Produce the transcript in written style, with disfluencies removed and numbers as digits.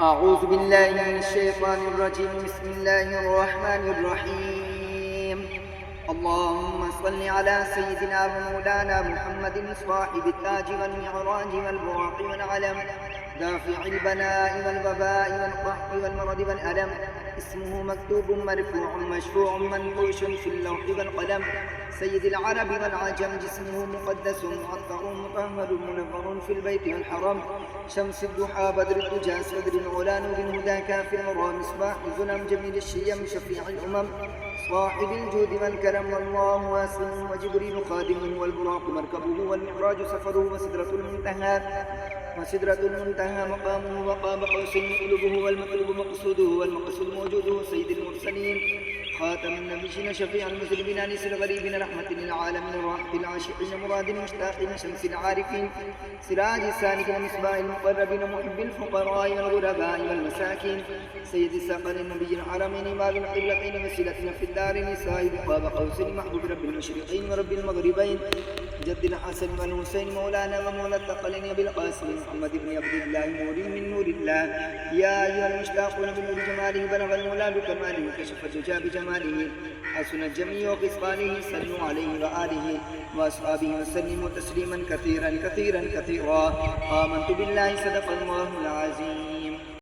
أعوذ بالله من الشيطان الرجيم. بسم الله الرحمن الرحيم. اللهم صل على سيدنا ومولانا محمد صاحب التاج والمعراج والبراق والعلم، دافع البلاء والوباء والقحط والمرض والألم، اسمه مكتوب مرفوع مشفوع منقوش في اللوح والقلم، سيد العرب والعجم، جسمه مقدس معطر مطهر منور في البيت والحرم، شمس الضحى بدر الدجى صدر العلا نور الهدى كافر الورى مصباح الظلم جميل الشيم شفيع الأمم، صاحب الجود والكرم، والله واسع وجبريل خادمه، والبراق مركبه والمعراج سفره، وسدرة المنتهى مقامه، وقاب قوسين مطلوبه، والمطلوب مقصوده، والمقصود موجوده، سيد المرسلين خاتم النبيين شفيع المذنبين انس الغريبين رحمة للعالمين راحة العاشقين مراد المشتاقين شمس العارفين سراج السالكين مصباح المقربين محب الفقراء والغرباء والمساكين، سيد الثقل النبي الحرمين باب القبلتين وسيلتنا في الدارين، صاحب قاب قوسين محبوب رب المشرقين ورب المغربين، جد الحسن والحسين مولانا ومولى الثقلين بالقاسم محمد بن عبد الله نور من نور الله، يا ايها المشتاقون بنور جماله بلغ المولى بكماله كشف الزجا بجماله حسن الجميع وقصانه، صلوا عليه واله واصحابه وسلموا تسليما كثيرا كثيرا كثيرا. آمنت بالله صدق الله العظيم.